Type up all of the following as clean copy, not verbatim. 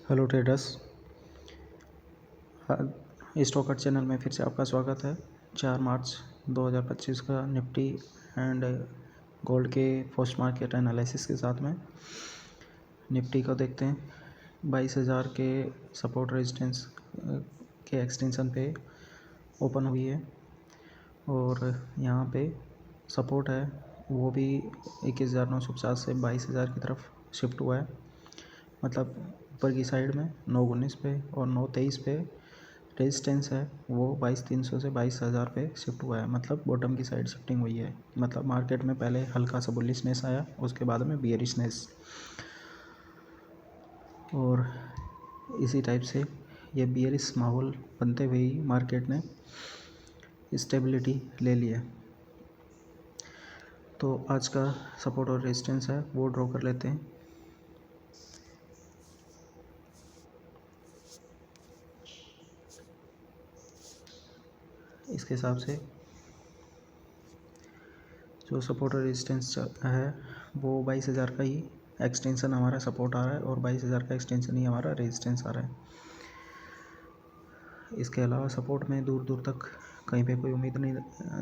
Hello traders, stalker channel में फिर से आपका स्वागत है। 4 मार्च 2025 का निफ्टी एंड गोल्ड के पोस्ट मार्केट एनालिसिस के साथ में निफ्टी को देखते हैं। 22,000 के सपोर्ट रेजिस्टेंस के एक्सटेंशन पे ओपन हुई है और यहाँ पे सपोर्ट है वो भी 21,950 से 22,000 की तरफ शिफ्ट हुआ है। मतलब ऊपर की साइड में 9,19 पे और 9,23 पे रेजिस्टेंस है वो 22,300 से 22,000 पे शिफ्ट हुआ है। मतलब बॉटम की साइड शिफ्टिंग हुई है। मतलब मार्केट में पहले हल्का सा बुलिशनेस आया, उसके बाद में बियरिशनेस, और इसी टाइप से ये बियरिश माहौल बनते हुए ही मार्केट ने स्टेबिलिटी ले ली है। तो आज का सपोर्ट और रेजिस्टेंस है वो ड्रॉ कर लेते हैं। इसके हिसाब से जो सपोर्ट और रेजिस्टेंस है वो 22,000 का ही एक्सटेंशन हमारा सपोर्ट आ रहा है और 22,000 का एक्सटेंशन ही हमारा रेजिस्टेंस आ रहा है। इसके अलावा सपोर्ट में दूर दूर तक कहीं पे कोई उम्मीद नहीं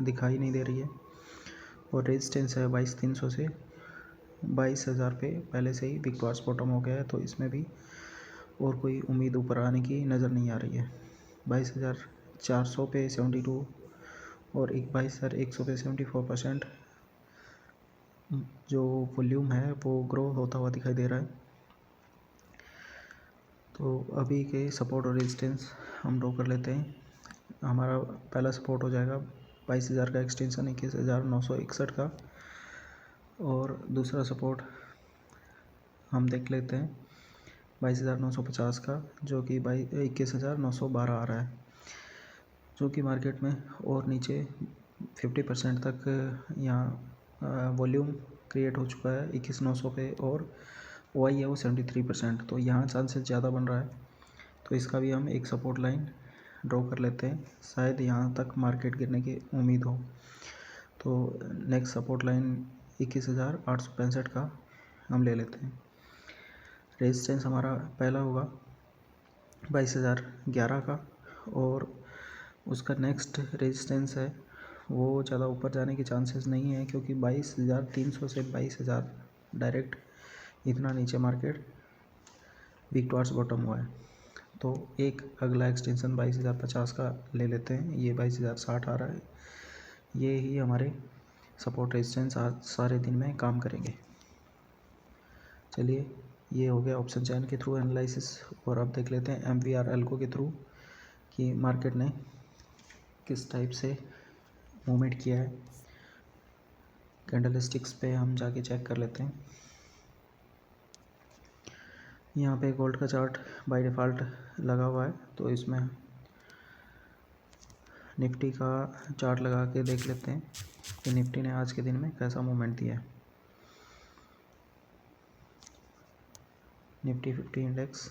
दिखाई नहीं दे रही है और रेजिस्टेंस है 22,300 से 22,000 पे पहले से ही बिग बॉस बॉटम हो गया है। तो इसमें भी और कोई उम्मीद ऊपर आने की नज़र नहीं आ रही है। 22,400 पे 72 और 22,100 पे 74% जो वॉल्यूम है वो ग्रो होता हुआ दिखाई दे रहा है। तो अभी के सपोर्ट और रेजिस्टेंस हम ड्रॉ कर लेते हैं। हमारा पहला सपोर्ट हो जाएगा 22,000 का एक्सटेंशन 21,961 का, और दूसरा सपोर्ट हम देख लेते हैं 22,950 का, जो कि 21,912 आ रहा है, जो कि मार्केट में और नीचे 50% तक यहाँ वॉल्यूम क्रिएट हो चुका है 21,900 पे, और OI है वो 73%। तो यहाँ चांसेस ज़्यादा बन रहा है। तो इसका भी हम एक सपोर्ट लाइन ड्रॉ कर लेते हैं, शायद यहाँ तक मार्केट गिरने की उम्मीद हो। तो नेक्स्ट सपोर्ट लाइन 21,865 का हम ले लेते हैं। रेजिस्टेंस हमारा पहला होगा 22,011 का, और उसका नेक्स्ट रेजिस्टेंस है वो ज़्यादा ऊपर जाने की चांसेस नहीं है, क्योंकि 22,300 से 22,000 डायरेक्ट इतना नीचे मार्केट वीक टुवर्ड्स बॉटम हुआ है। तो एक अगला एक्सटेंशन 22,050 का ले लेते हैं। ये 22,060 आ रहा है। ये ही हमारे सपोर्ट रेजिस्टेंस आज सारे दिन में काम करेंगे। चलिए, ये हो गया ऑप्शन चैन के थ्रू एनालिसिस, और अब देख लेते हैं MVR एल्को के थ्रू कि मार्केट ने किस टाइप से मूवमेंट किया है। कैंडलस्टिक्स पे हम जाके चेक कर लेते हैं। यहाँ पे गोल्ड का चार्ट बाय डिफ़ॉल्ट लगा हुआ है, तो इसमें निफ्टी का चार्ट लगा के देख लेते हैं कि निफ्टी ने आज के दिन में कैसा मूवमेंट दिया है। निफ्टी 50 इंडेक्स,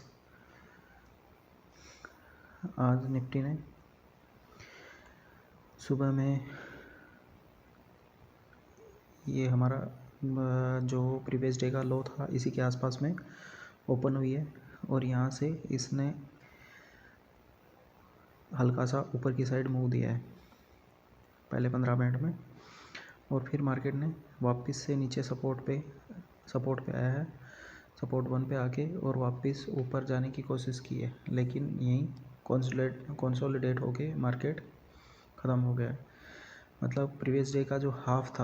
आज निफ्टी ने सुबह में ये हमारा जो प्रीवियस डे का लो था इसी के आसपास में ओपन हुई है, और यहाँ से इसने हल्का सा ऊपर की साइड मूव दिया है पहले 15 मिनट में, और फिर मार्केट ने वापस से नीचे सपोर्ट पे आया है। सपोर्ट 1 पे आके और वापस ऊपर जाने की कोशिश की है, लेकिन यहीं कंसोलिडेट होके मार्केट ख़त्म हो गया है। मतलब प्रीवियस डे का जो हाफ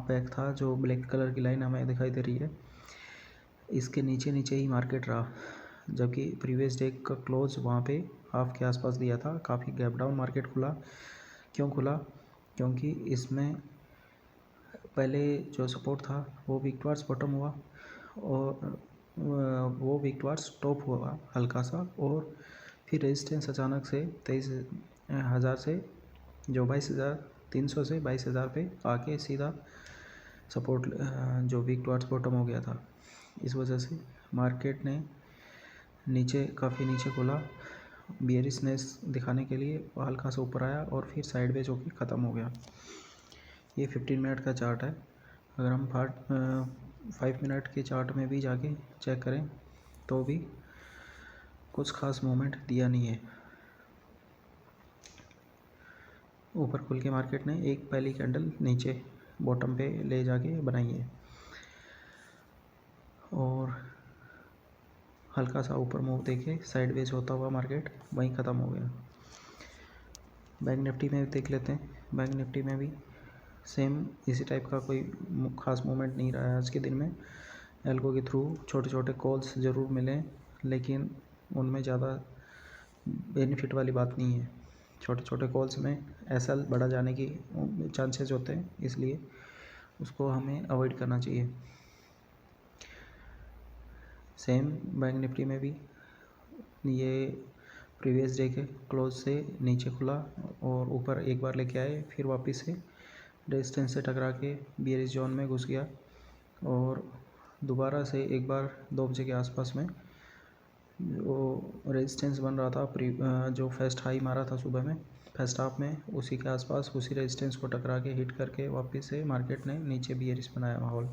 बैक था, जो ब्लैक कलर की लाइन हमें दिखाई दे रही है, इसके नीचे नीचे ही मार्केट रहा, जबकि प्रीवियस डे का क्लोज वहाँ पे हाफ के आसपास दिया था। काफ़ी गैप डाउन मार्केट खुला। क्यों खुला? क्योंकि इसमें पहले जो सपोर्ट था वो वीक टुवर्ड्स बॉटम हुआ, और वो वीक टुवर्ड्स टॉप हुआ हल्का सा, और फिर रेजिस्टेंस अचानक से 23,000 से जो 22,300 से 22,000 पे आके सीधा सपोर्ट जो वीक टुवर्ड्स बॉटम हो गया था। इस वजह से मार्केट ने काफ़ी नीचे खोला, बियरिशनेस दिखाने के लिए हल्का सा ऊपर आया और फिर साइडवेज होकर ख़त्म हो गया। ये 15 मिनट का चार्ट है। अगर हम 5 मिनट के चार्ट में भी जाके चेक करें तो भी कुछ खास मूवमेंट दिया नहीं है। ऊपर खुल के मार्केट ने एक पहली कैंडल नीचे बॉटम पे ले जाके बनाई है और हल्का सा ऊपर मूव देके साइडवेज होता हुआ मार्केट वहीं ख़त्म हो गया। बैंक निफ्टी में देख लेते हैं। बैंक निफ्टी में भी सेम इसी टाइप का कोई खास मूवमेंट नहीं रहा है आज के दिन में। एल्गो के थ्रू छोटे छोटे कॉल्स ज़रूर मिले, लेकिन उनमें ज़्यादा बेनिफिट वाली बात नहीं है। छोटे छोटे कॉल्स में एसएल बढ़ा जाने की चांसेस होते हैं, इसलिए उसको हमें अवॉइड करना चाहिए। सेम बैंक निफ्टी में भी ये प्रीवियस डे के क्लोज से नीचे खुला और ऊपर एक बार लेके आए, फिर वापस से रेजिस्टेंस से टकरा के बियरिश जोन में घुस गया और दोबारा से एक बार 2 बजे के आसपास में जो रेजिस्टेंस बन रहा था, जो फर्स्ट हाई मारा था सुबह में फर्स्ट हाफ में, उसी के आसपास उसी रेजिस्टेंस को टकरा के हिट करके वापस से मार्केट ने नीचे बियरिश बनाया माहौल।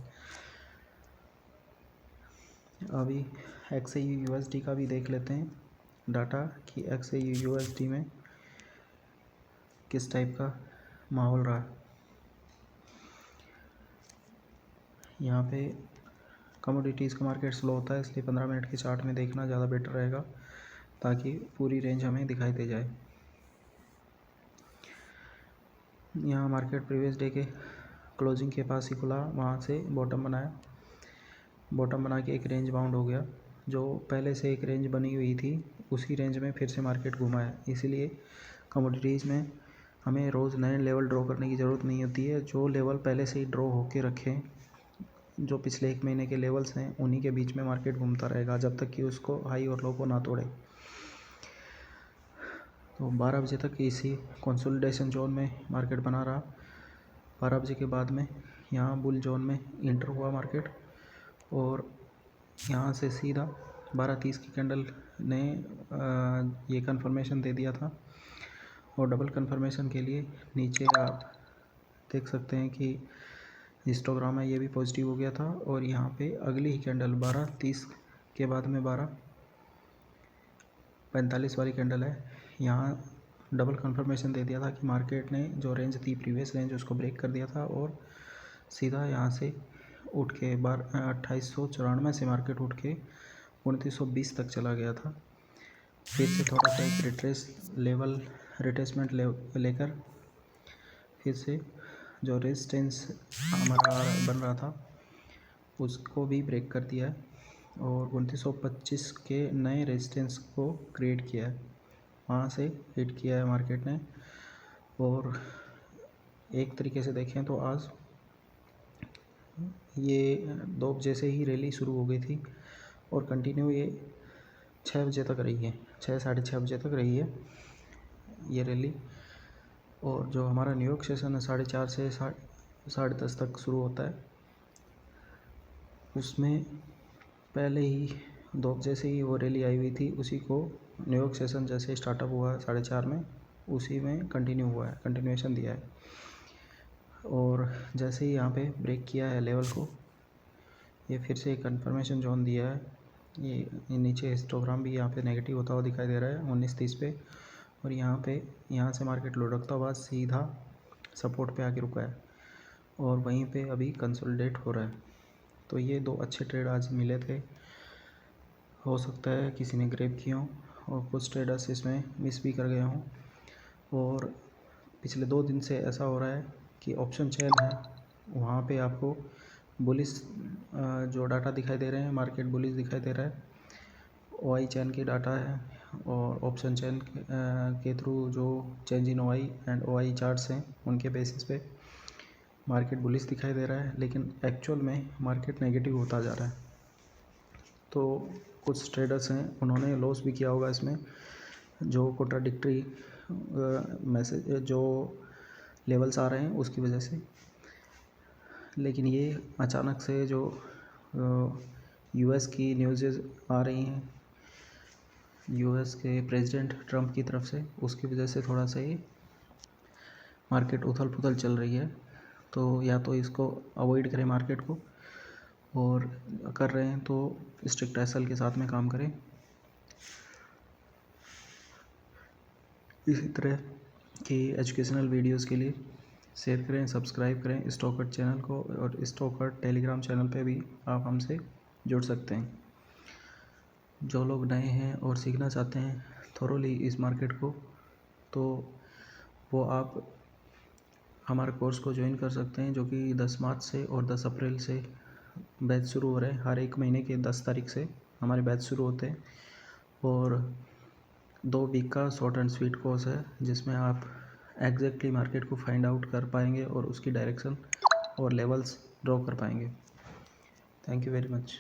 अभी XAU/USD का भी देख लेते हैं डाटा कि XAU/USD में किस टाइप का माहौल रहा। यहाँ पे कमोडिटीज़ का मार्केट स्लो होता है, इसलिए 15 मिनट के चार्ट में देखना ज़्यादा बेटर रहेगा ताकि पूरी रेंज हमें दिखाई दे जाए। यहाँ मार्केट प्रीवियस डे के क्लोजिंग के पास ही खुला, वहाँ से बॉटम बनाया, बॉटम बना के एक रेंज बाउंड हो गया। जो पहले से एक रेंज बनी हुई थी उसी रेंज में फिर से मार्केट घुमा है। इसीलिए कमोडिटीज़ में हमें रोज़ नए लेवल ड्रॉ करने की ज़रूरत नहीं होती है। जो लेवल पहले से ही ड्रॉ होके रखें, जो पिछले 1 महीने के लेवल्स हैं, उन्हीं के बीच में मार्केट घूमता रहेगा जब तक कि उसको हाई और लो को ना तोड़े। तो 12 बजे तक इसी कंसोलिडेशन जोन में मार्केट बना रहा। 12 बजे के बाद में यहाँ बुल जोन में इंटर हुआ मार्केट और यहाँ से सीधा 12:30 की कैंडल ने ये कंफर्मेशन दे दिया था और डबल कंफर्मेशन के लिए नीचे आप देख सकते हैं कि हिस्टोग्राम है, ये भी पॉजिटिव हो गया था। और यहाँ पे अगली ही कैंडल 12:30 के बाद में 12:45 वाली कैंडल है, यहाँ डबल कंफर्मेशन दे दिया था कि मार्केट ने जो रेंज थी प्रीवियस रेंज उसको ब्रेक कर दिया था और सीधा यहाँ से उठ के 2894 से मार्केट उठ के 2920 तक चला गया था। फिर से थोड़ा सा एक रिट्रेसमेंट लेकर फिर से जो रेजिस्टेंस हमारा बन रहा था उसको भी ब्रेक कर दिया है और 2925 के नए रेजिस्टेंस को क्रिएट किया है, वहाँ से हिट किया है मार्केट ने। और एक तरीके से देखें तो आज ये 2 बजे से ही रैली शुरू हो गई थी और कंटिन्यू ये 6 बजे तक रही है, 6 साढ़े 6 बजे तक रही है ये रैली। और जो हमारा न्यूयॉर्क सेशन है 4:30 से 10:30 तक शुरू होता है, उसमें पहले ही 2 बजे से ही वो रैली आई हुई थी, उसी को न्यूयॉर्क सेशन जैसे स्टार्टअप हुआ 4:30 में, उसी में कंटिन्यू हुआ है, कंटिन्यूएशन दिया है। और जैसे ही यहाँ पे ब्रेक किया है लेवल को, ये फिर से एक कंफर्मेशन जोन दिया है। ये नीचे हिस्टोग्राम भी यहाँ पे नेगेटिव होता हुआ दिखाई दे रहा है 19:30 पे, और यहाँ से मार्केट लुढ़कता हुआ सीधा सपोर्ट पे आके रुका है और वहीं पे अभी कंसोलिडेट हो रहा है। तो ये 2 अच्छे ट्रेड आज मिले थे, हो सकता है किसी ने ग्रैब किए हों और कुछ ट्रेडर्स इसमें मिस भी कर गए हों। और पिछले 2 दिन से ऐसा हो रहा है कि ऑप्शन चेन है, वहाँ पे आपको बुलिश जो डाटा दिखाई दे रहे हैं, मार्केट बुलिश दिखाई दे रहा है। OI चैन के डाटा है और ऑप्शन चैन के थ्रू जो change in OI and OI charts हैं, उनके बेसिस पे मार्केट बुलिश दिखाई दे रहा है, लेकिन एक्चुअल में मार्केट नेगेटिव होता जा रहा है। तो कुछ ट्रेडर्स हैं, उन्होंने लॉस भी किया होगा इसमें, जो कॉन्ट्राडिक्टरी मैसेज जो लेवल्स आ रहे हैं उसकी वजह से। लेकिन ये अचानक से जो US की न्यूज़ आ रही हैं US के प्रेसिडेंट ट्रम्प की तरफ से, उसकी वजह से थोड़ा सा ये मार्केट उथल पुथल चल रही है। तो या तो इसको अवॉइड करें मार्केट को, और कर रहे हैं तो स्ट्रिक्ट एसएल के साथ में काम करें। इसी तरह की एजुकेशनल वीडियोस के लिए शेयर करें, सब्सक्राइब करें स्टॉकर्ट चैनल को, और स्टॉकर्ट टेलीग्राम चैनल पे भी आप हमसे जुड़ सकते हैं। जो लोग नए हैं और सीखना चाहते हैं थोरोली इस मार्केट को, तो वो आप हमारे कोर्स को ज्वाइन कर सकते हैं, जो कि 10 मार्च से और 10 अप्रैल से बैच शुरू हो रहे हैं। हर एक महीने के 10 तारीख से हमारे बैच शुरू होते हैं, और 2 वीक का शॉर्ट एंड स्वीट कोर्स है, जिसमें आप एग्जैक्टली मार्केट को फाइंड आउट कर पाएंगे और उसकी डायरेक्शन और लेवल्स ड्रॉ कर पाएंगे। Thank you very much.